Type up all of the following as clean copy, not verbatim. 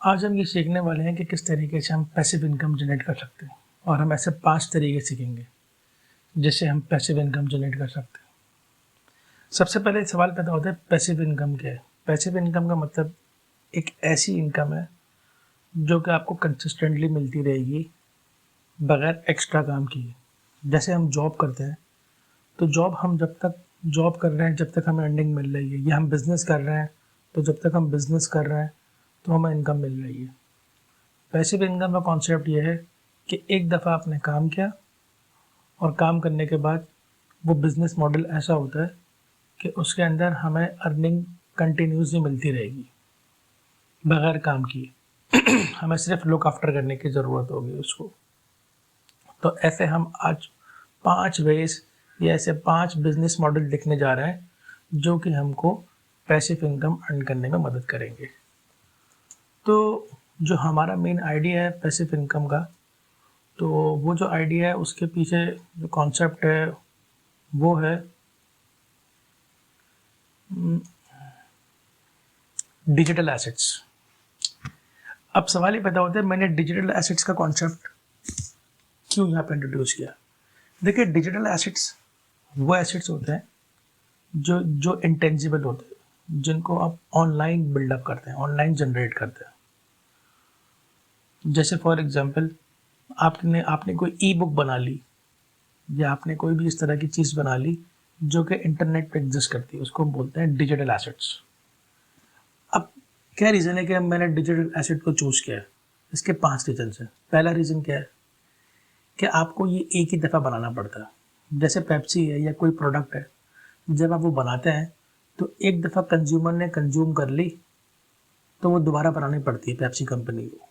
आज हम ये सीखने वाले हैं कि किस तरीके से हम पैसिव इनकम जनरेट कर सकते हैं और हम ऐसे 5 तरीके सीखेंगे जिससे हम पैसिव इनकम जनरेट कर सकते हैं। सबसे पहले सवाल पैदा होता है पैसिव इनकम क्या है। पैसिव इनकम का मतलब एक ऐसी इनकम है जो कि आपको कंसिस्टेंटली मिलती रहेगी बगैर एक्स्ट्रा काम किए। जैसे हम जॉब करते हैं तो हम जब तक जॉब कर रहे हैं जब तक हमें अर्निंग मिल रही है, या हम बिज़नेस कर रहे हैं तो जब तक हम बिज़नेस कर रहे हैं तो हमें इनकम मिल रही है। पैसिव इनकम का कॉन्सेप्ट ये है कि एक दफ़ा आपने काम किया और काम करने के बाद वो बिज़नेस मॉडल ऐसा होता है कि उसके अंदर हमें अर्निंग कंटिन्यूसली मिलती रहेगी बगैर काम किए। हमें सिर्फ लुक आफ्टर करने की ज़रूरत होगी उसको। तो ऐसे हम आज 5 वेज या ऐसे 5 बिजनेस मॉडल देखने जा रहे हैं जो कि हमको पैसिव इनकम अर्न करने में मदद करेंगे। तो जो हमारा मेन आइडिया है पैसिव इनकम का, तो वो जो आइडिया है उसके पीछे जो कॉन्सेप्ट है वो है डिजिटल एसेट्स। अब सवाल ये पैदा होता है मैंने डिजिटल एसेट्स का कॉन्सेप्ट क्यों यहाँ पे इंट्रोड्यूस किया। देखिए, डिजिटल एसेट्स वो एसेट्स होते हैं जो इंटेंजिबल होते हैं, जिनको आप ऑनलाइन बिल्डअप करते हैं, ऑनलाइन जनरेट करते हैं। जैसे फॉर एग्जांपल आपने कोई ई बुक बना ली या आपने कोई भी इस तरह की चीज़ बना ली जो कि इंटरनेट पे एग्जिस्ट करती है, उसको हम बोलते हैं डिजिटल एसेट्स। अब क्या रीज़न है कि मैंने डिजिटल एसेट को चूज़ किया है? इसके 5 रीज़न है। पहला रीज़न क्या है कि आपको ये एक ही दफ़ा बनाना पड़ता है। जैसे पेप्सी है या कोई प्रोडक्ट है, जब आप वो बनाते हैं तो एक दफ़ा कंज्यूमर ने कंज्यूम कर ली तो वो दोबारा बनानी पड़ती है पेप्सी कंपनी को।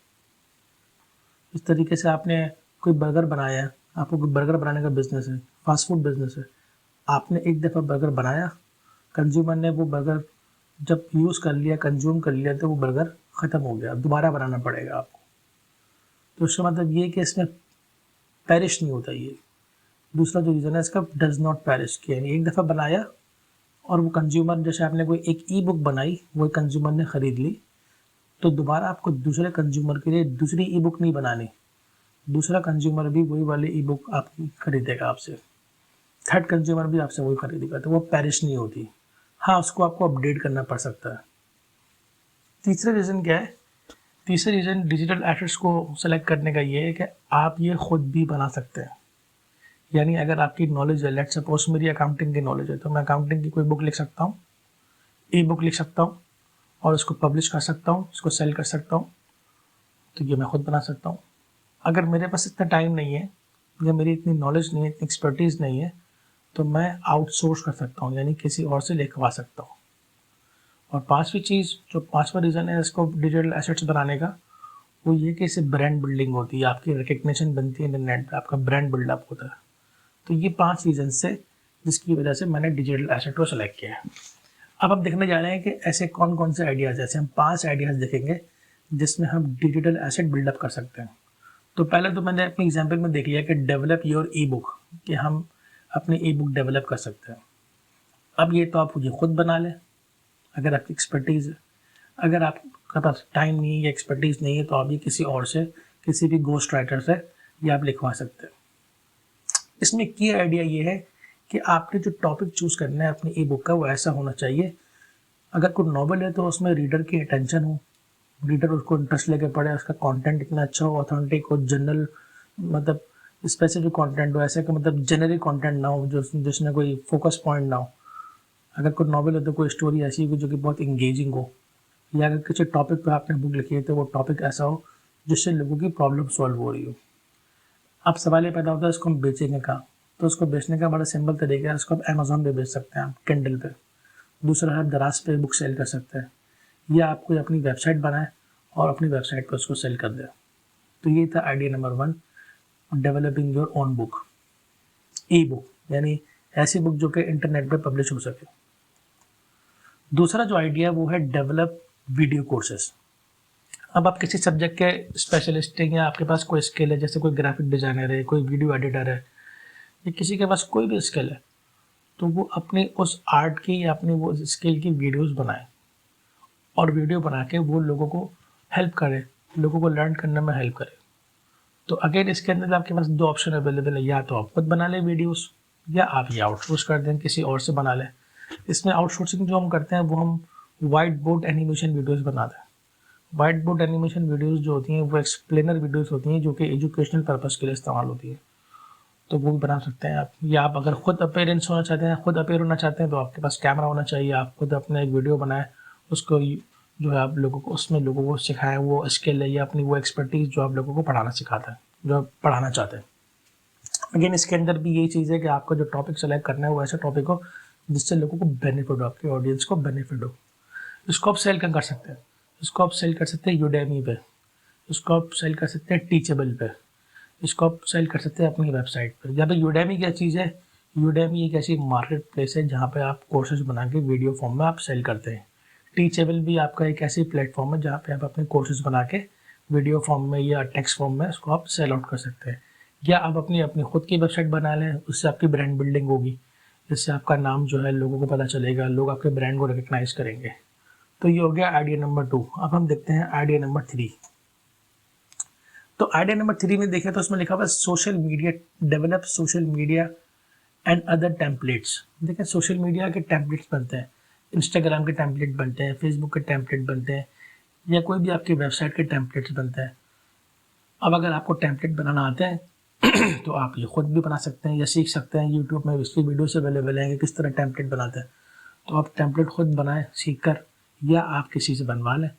इस तरीके से आपने कोई बर्गर बनाया, आपको कोई बर्गर बनाने का बिजनेस है, फास्ट फूड बिजनेस है, आपने एक दफ़ा बर्गर बनाया, कंज्यूमर ने वो बर्गर जब यूज़ कर लिया, कंज्यूम कर लिया तो वो बर्गर ख़त्म हो गया, दोबारा बनाना पड़ेगा आपको। तो उसका मतलब ये कि इसमें पेरिश नहीं होता ये। दूसरा जो रीज़न है इसका डज नॉट पेरिश, कि यानी एक दफ़ा बनाया और वो कंज्यूमर, जैसे आपने कोई एक ई बुक बनाई, वो कंज्यूमर ने ख़रीद ली तो दोबारा आपको दूसरे कंज्यूमर के लिए दूसरी ई बुक नहीं बनानी, दूसरा कंज्यूमर भी वही वाली ई बुक आपकी खरीदेगा आपसे, थर्ड कंज्यूमर भी आपसे वही खरीदेगा, तो वो पेरिश नहीं होती। हाँ, उसको आपको अपडेट करना पड़ सकता है। तीसरा रीज़न क्या है? तीसरा रीज़न डिजिटल एसेट्स को सेलेक्ट करने का ये है कि आप ये खुद भी बना सकते हैं। यानी अगर आपकी नॉलेज है, लेट्स सपोज मेरी अकाउंटिंग की नॉलेज है, तो मैं अकाउंटिंग की कोई बुक लिख सकता हूँ, ई बुक लिख सकता हूँ और उसको पब्लिश कर सकता हूँ, उसको सेल कर सकता हूँ। तो ये मैं खुद बना सकता हूँ। अगर मेरे पास इतना टाइम नहीं है या मेरी इतनी नॉलेज नहीं है, इतनी एक्सपर्टीज़ नहीं है, तो मैं आउटसोर्स कर सकता हूँ, यानी किसी और से लिखवा सकता हूँ। और पांचवी चीज़, जो पांचवा रीज़न है इसको डिजिटल एसेट्स बनाने का, वो ये कि इससे ब्रांड बिल्डिंग होती है, आपकी रिकग्निशन बनती है इंटरनेट पे, आपका ब्रांड बिल्डअप होता है। तो ये 5 रीज़न से जिसकी वजह से मैंने डिजिटल एसेट को सेलेक्ट किया है। अब हम देखने जा रहे हैं कि ऐसे कौन कौन से आइडियाज़, ऐसे हम 5 आइडियाज़ देखेंगे जिसमें हम डिजिटल एसेट बिल्डअप कर सकते हैं। तो पहले तो मैंने अपने एग्जाम्पल में देख लिया कि डेवलप योर ई बुक, कि हम अपनी ई बुक डेवलप कर सकते हैं। अब ये तो आप ये खुद बना लें अगर आपकी एक्सपर्टीज़ है। अगर आपके पास टाइम नहीं है या एक्सपर्टीज़ नहीं है तो आप ये किसी और से, किसी भी गोस्ट राइटर से ये आप लिखवा सकते हैं। इसमें की आइडिया ये है कि आपने जो टॉपिक चूज़ करना है अपनी ई बुक का, वो ऐसा होना चाहिए, अगर कोई नॉवल है तो उसमें रीडर की अटेंशन हो, रीडर उसको इंटरेस्ट लेके पढ़े, उसका कंटेंट इतना अच्छा हो, ऑथेंटिक हो, जनरल मतलब स्पेसिफिक कंटेंट हो, ऐसे कि मतलब जेनरिक कंटेंट ना हो जो जिसमें कोई फोकस पॉइंट ना हो। अगर कोई नॉवल है तो कोई स्टोरी ऐसी हो जो कि बहुत इंगेजिंग हो, या अगर किसी टॉपिक पे आपने बुक लिखी है तो वो टॉपिक ऐसा हो जिससे लोगों की प्रॉब्लम सॉल्व हो रही हो। अब सवाल ये पैदा होता है इसको हम बेचेंगे कहाँ? तो उसको बेचने का बड़ा सिंपल तरीका है, इसको आप अमेज़ॉन पे बेच सकते हैं, आप किंडल पे। दूसरा है दराज पे बुक सेल कर सकते हैं, या आप कोई अपनी वेबसाइट बनाएं और अपनी वेबसाइट पर उसको सेल कर दें। तो ये था idea number 1, developing your own book, E book, यानी ऐसी बुक जो कि इंटरनेट पे पब्लिश हो सके। दूसरा जो आइडिया है वो है डेवलप वीडियो कोर्सेज। अब आप किसी सब्जेक्ट के स्पेशलिस्ट हैं या आपके पास कोई स्किल है, जैसे कोई ग्राफिक डिज़ाइनर है, कोई वीडियो एडिटर है, या किसी के पास कोई भी स्किल है, तो वो अपनी उस आर्ट की या अपनी वो स्किल की वीडियोस बनाए और वीडियो बना के वो लोगों को हेल्प करे, लोगों को लर्न करने में हेल्प करे। तो अगेन इसके अंदर आपके पास दो ऑप्शन अवेलेबल है, या तो आप खुद बना लें वीडियोस या आप ये आउटसोर्स कर दें, किसी और से बना लें। इसमें आउटसोर्सिंग जो हम करते हैं वो हम वाइट बोर्ड एनिमेशन वीडियोस बनाते हैं। वाइट बोर्ड एनिमेशन वीडियोस जो होती हैं वो एक्सप्लेनर वीडियोस होती हैं जो कि एजुकेशनल पर्पज़ के लिए इस्तेमाल होती है, तो वो भी बना सकते हैं आप। या आप अगर खुद अपीयरेंस होना चाहते हैं, खुद अपीयर होना चाहते हैं, तो आपके पास कैमरा होना चाहिए, आप खुद अपने एक वीडियो बनाएं, उसको जो है आप लोगों को उसमें लोगों को सिखाएं, वो स्किल है या अपनी वो एक्सपर्टीज़ जो आप लोगों को पढ़ाना सिखाता है, जो आप पढ़ाना चाहते हैं। अगेन इसके अंदर भी यही चीज़ है कि आपको जो टॉपिक सेलेक्ट करना है वो ऐसा टॉपिक हो जिससे लोगों को बेनिफिट हो, आपके ऑडियंस को बेनिफिट हो। इसको आप सेल कर सकते हैं, इसको आप सेल कर सकते हैं यूडेमी पे, इसको आप सेल कर सकते हैं टीचेबल पे, इसको आप सेल कर सकते हैं अपनी वेबसाइट पे। या फिर यूडेमी क्या चीज़ है, यूडेमी एक ऐसी मार्केट प्लेस है जहाँ पे आप कोर्सेज बना के वीडियो फॉर्म में आप सेल करते हैं। टीचेबल भी आपका एक ऐसी प्लेटफॉर्म है जहाँ पे आप अपने कोर्सेज बना के वीडियो फॉर्म में या टेक्स्ट फॉर्म में उसको आप सेल आउट कर सकते हैं। या आप अपनी अपनी खुद की वेबसाइट बना लें, उससे आपकी ब्रांड बिल्डिंग होगी, जिससे आपका नाम जो है लोगों को पता चलेगा, लोग आपके ब्रांड को रिकग्नाइज करेंगे। तो ये हो गया आइडिया नंबर 2। अब हम देखते हैं आइडिया नंबर 3। तो आइडिया नंबर 3 में देखें तो उसमें लिखा हुआ है social media, develop social media and other templates. देखें सोशल मीडिया के टेम्पलेट्स बनते हैं, इंस्टाग्राम के टेम्पलेट बनते हैं, फेसबुक के टेम्पलेट बनते हैं, या कोई भी आपकी वेबसाइट के टेम्पलेट्स बनते हैं। अब अगर आपको टेम्पलेट बनाना आते हैं तो आप ये खुद भी बना सकते हैं या सीख सकते हैं, यूट्यूब में इसकी वीडियोस अवेलेबल हैं कि किस तरह टेम्पलेट बनाते हैं। तो आप टेम्पलेट खुद बनाएं सीख कर, या आप किसी से बनवा लें।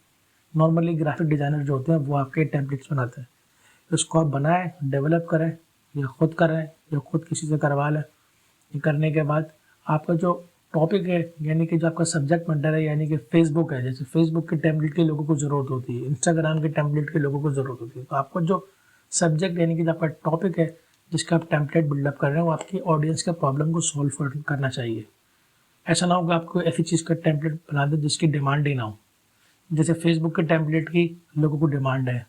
नॉर्मली ग्राफिक डिज़ाइनर जो होते हैं वो आपके टेम्पलेट्स बनाते हैं, उसको आप बनाएं, डेवलप करें, या खुद करें या खुद किसी से करवा लें। ये करने के बाद आपका जो टॉपिक है, यानी कि जो आपका सब्जेक्ट मैटर है, यानी कि फेसबुक है, जैसे फेसबुक के टेम्पलेट के लोगों को ज़रूरत होती है, इंस्टाग्राम के टेम्पलेट के लोगों को ज़रूरत होती है, तो आपको जो सब्जेक्ट यानी कि जो आपका टॉपिक है जिसका आप टेम्पलेट बिल्डअप कर रहे हैं वो आपकी ऑडियंस के प्रॉब्लम को सॉल्व करना चाहिए। ऐसा ना होगा आपको ऐसी चीज़ का टेम्पलेट बना दे जिसकी डिमांड ही ना हो। जैसे फेसबुक के टेम्पलेट की लोगों को डिमांड है,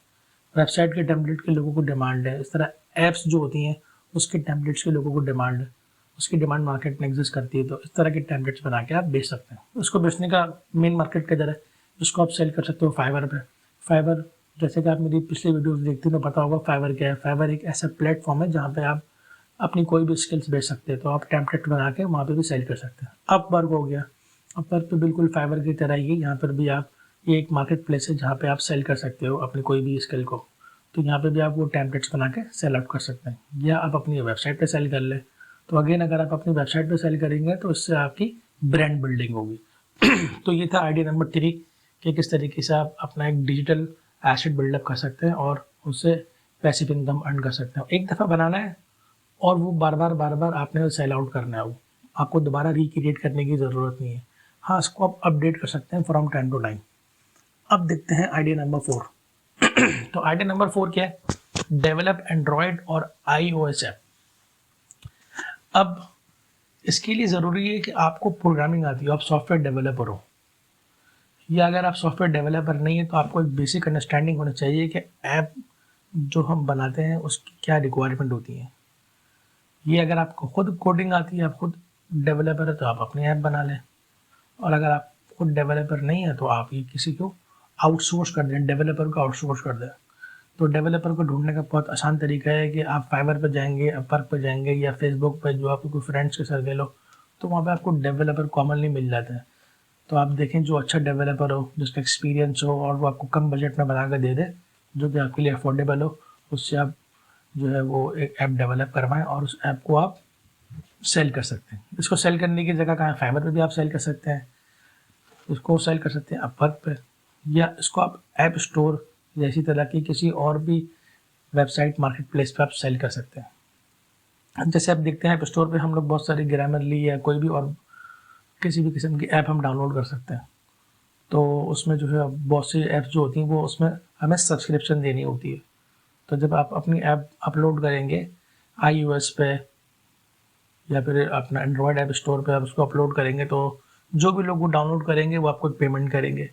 वेबसाइट के टेम्पलेट के लोगों को डिमांड है, इस तरह ऐप्स जो होती हैं उसके टेम्पलेट्स के लोगों को डिमांड है, उसकी डिमांड मार्केट में एग्जिस्ट करती है। तो इस तरह के टेम्पलेट्स बना के आप बेच सकते हैं। उसको बेचने का मेन मार्केट किधर है, जिसको आप सेल कर सकते हो फाइवर पे। फाइवर, जैसे कि आप मेरी पिछली वीडियोस देखते हैं तो पता होगा फाइवर क्या है। फाइवर एक ऐसा प्लेटफॉर्म है जहाँ पे आप अपनी कोई भी स्किल्स बेच सकते हैं, तो आप टेम्पलेट बना के वहाँ पे भी सेल कर सकते हैं। अपवर्क हो गया, अपवर्क पे बिल्कुल फाइवर की तरह ही, यहाँ पर भी आप, ये एक मार्केट प्लेस है जहाँ पे आप सेल कर सकते हो अपनी कोई भी स्किल को। तो यहाँ पे भी आप वो टेम्पलेट्स बना के सेल आउट कर सकते हैं, या आप अपनी वेबसाइट पे सेल कर लें। तो अगेन अगर आप अपनी वेबसाइट पे सेल करेंगे तो इससे आपकी ब्रांड बिल्डिंग होगी। तो ये था आइडिया नंबर 3 कि किस तरीके से आप अपना एक डिजिटल एसेट बिल्डअप कर सकते हैं और उससे पैसिव इनकम अर्न कर सकते हैं। एक दफ़ा बनाना है और वो बार बार आपने सेल आउट करना है, वो आपको दोबारा रिक्रिएट करने की ज़रूरत नहीं है। हाँ, इसको आप अपडेट कर सकते हैं फ्रॉम टाइम टू टाइम। अब देखते हैं आइडिया नंबर 4। तो आइडिया नंबर 4 क्या है, डेवलप एंड्रॉयड और iOS ऐप। अब इसके लिए ज़रूरी है कि आपको प्रोग्रामिंग आती हो, आप सॉफ्टवेयर डेवलपर हो, या अगर आप सॉफ्टवेयर डेवलपर नहीं है तो आपको एक बेसिक अंडरस्टैंडिंग होना चाहिए कि ऐप जो हम बनाते हैं उसकी क्या रिक्वायरमेंट होती है। ये अगर आपको खुद कोडिंग आती है, आप खुद डेवलपर है, तो आप अपनी ऐप बना लें, और अगर आप खुद डेवलपर नहीं है तो आप ये किसी को आउटसोर्स कर दें, डेवलपर को आउटसोर्स कर दें। तो डेवलपर को ढूंढने का बहुत आसान तरीका है कि आप फाइवर पर जाएंगे, अपवर्क पर जाएंगे, या फेसबुक पर जो आपके कोई फ्रेंड्स के सर्वे लो, तो वहाँ पे आपको डेवलपर कॉमनली मिल जाते हैं। तो आप देखें जो अच्छा डेवलपर हो, जिसका एक्सपीरियंस हो, और वो आपको कम बजट में बना कर दे दे, जो कि आपके लिए अफोर्डेबल हो, उससे आप जो है वो एक ऐप डेवलप करवाएं और उस ऐप को आप सेल कर सकते हैं। इसको सेल करने की जगह कहाँ, फाइवर पे भी आप सेल कर सकते हैं, इसको सेल कर सकते हैं अपवर्क पे, या इसको आप ऐप स्टोर जैसी तरह की किसी और भी वेबसाइट मार्केट प्लेस पे आप सेल कर सकते हैं। जैसे आप देखते हैं ऐप स्टोर पे हम लोग बहुत सारी ग्रामरली या कोई भी और किसी भी किस्म की ऐप हम डाउनलोड कर सकते हैं। तो उसमें जो है बहुत सी ऐप्स जो होती हैं वो उसमें हमें सब्सक्रिप्शन देनी होती है। तो जब आप अपनी ऐप अपलोड करेंगे iOS पे या फिर अपना एंड्रॉयड ऐप स्टोर पे आप उसको अपलोड करेंगे, तो जो भी लोग वो डाउनलोड करेंगे वो आपको पेमेंट करेंगे।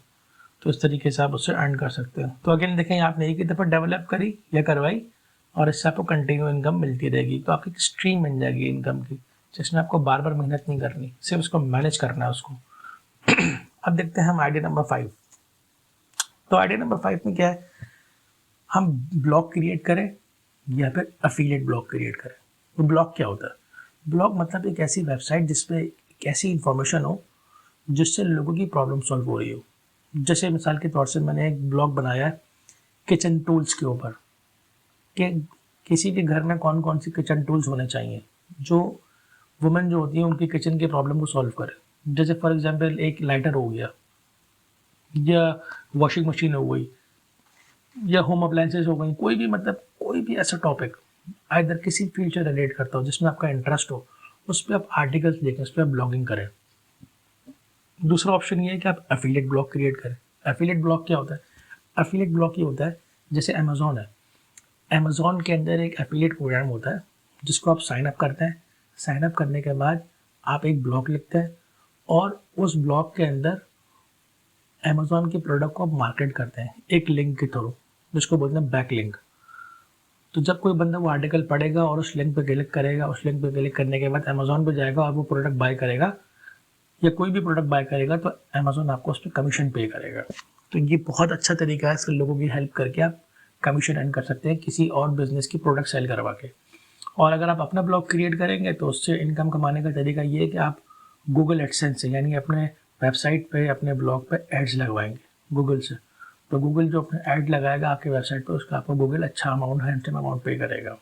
तो इस तरीके से आप उससे अर्न कर सकते हैं। तो अगेन देखें, आपने एक ही दफ़ा डेवलप करी या करवाई और इससे आपको कंटिन्यू इनकम मिलती रहेगी। तो आपकी एक स्ट्रीम बन जाएगी इनकम की, जिसमें आपको बार बार मेहनत नहीं करनी, सिर्फ उसको मैनेज करना है उसको। अब देखते हैं हम आइडिया नंबर 5। तो आइडिया नंबर 5 में क्या है, हम ब्लॉग क्रिएट करें या फिर अफिलिएट ब्लॉग क्रिएट करें। तो ब्लॉग क्या होता है? ब्लॉग मतलब एक ऐसी वेबसाइट जिसपे एक ऐसी इंफॉर्मेशन हो जिससे लोगों की प्रॉब्लम सॉल्व हो रही हो। जैसे मिसाल के तौर से मैंने एक ब्लॉग बनाया है किचन टूल्स के ऊपर, कि किसी के घर में कौन कौन से किचन टूल्स होने चाहिए जो वुमेन जो होती है उनकी किचन के प्रॉब्लम को सॉल्व करे। जैसे फॉर एग्जांपल एक लाइटर हो गया, या वॉशिंग मशीन हो गई, या होम अप्लायंसेज हो गई, कोई भी मतलब कोई भी ऐसा टॉपिक आइदर किसी फील्ड से रिलेट करता हो जिसमें आपका इंटरेस्ट हो, उस पर आप आर्टिकल्स लिखें, उस पर आप ब्लॉगिंग करें। दूसरा ऑप्शन ये है कि आप एफिलिएट ब्लॉग क्रिएट करें। एफिलिएट ब्लॉग क्या होता है? एफिलिएट ब्लॉग ये होता है, जैसे अमेज़ॉन है, अमेज़ॉन के अंदर एक एफिलिएट प्रोग्राम होता है जिसको आप साइन अप करते हैं। साइन अप करने के बाद आप एक ब्लॉग लिखते हैं और उस ब्लॉग के अंदर अमेज़ॉन के प्रोडक्ट को आप मार्केट करते हैं एक लिंक के थ्रू, जिसको बोलते हैं बैक लिंक। तो जब कोई बंदा वो आर्टिकल पढ़ेगा और उस लिंक पे क्लिक करेगा, उस लिंक पे क्लिक करने के बाद अमेज़ॉन पे जाएगा और वो प्रोडक्ट बाय करेगा या कोई भी प्रोडक्ट बाय करेगा, तो अमेज़ॉन आपको उस पर कमीशन पे करेगा। तो ये बहुत अच्छा तरीका है, इससे लोगों की हेल्प करके आप कमीशन अर्न कर सकते हैं किसी और बिजनेस की प्रोडक्ट सेल करवा के। और अगर आप अपना ब्लॉग क्रिएट करेंगे तो उससे इनकम कमाने का तरीका ये है कि आप गूगल एडसेंस से, यानी अपने वेबसाइट पे अपने ब्लॉग पे एड्स लगवाएंगे गूगल से। तो गूगल जो अपने ऐड लगाएगा आपके वेबसाइट पे, उसका आपको गूगल अच्छा अमाउंट, हैंडसम अमाउंट पे करेगा।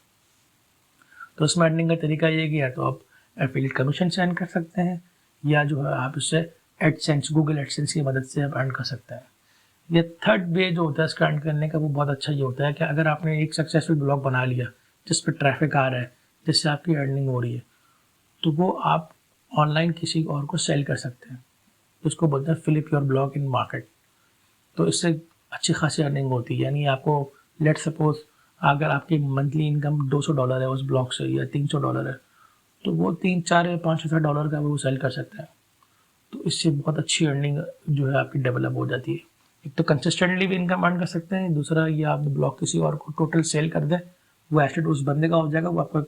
तो उसमें अर्निंग का तरीका ये कि या तो आप एफिलिएट कमीशन से अर्न कर सकते हैं, या जो है आप इससे एडसेंस, गूगल एडसेंस की मदद से आप अर्न कर सकते हैं। ये थर्ड वे जो होता है इसका अर्न करने का, वो बहुत अच्छा ये होता है कि अगर आपने एक सक्सेसफुल ब्लॉग बना लिया जिस पर ट्रैफिक आ रहा है, जिससे आपकी अर्निंग हो रही है, तो वो आप ऑनलाइन किसी और को सेल कर सकते हैं। उसको बोलते हैं flip your blog in market. तो इससे अच्छी खासी अर्निंग होती है। यानी आपको लेट सपोज अगर आपकी मंथली इनकम $200 है उस ब्लॉग से, या $300 है, तो वो 3, 4 या 5 6 डॉलर का वो सेल कर सकते हैं। तो इससे बहुत अच्छी अर्निंग जो है आपकी डेवलप हो जाती है। एक तो कंसिस्टेंटली भी इनकम अर्न कर सकते हैं, दूसरा ये आप ब्लॉग किसी और को टोटल सेल कर दें, वो एसेट उस बंदे का हो जाएगा, वो आपका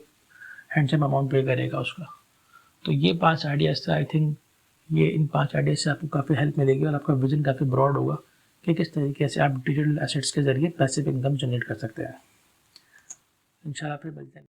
हैंडसम अमाउंट पे करेगा उसका। तो ये 5 आइडियाज़ से आई थिंक ये इन 5 आइडियाज़ से आपको काफ़ी हेल्प मिलेगी और आपका विजन काफ़ी ब्रॉड होगा कि किस तरीके से आप डिजिटल एसेट्स के ज़रिए पैसिव इनकम जनरेट कर सकते हैं। इंशाल्लाह फिर मिलते हैं।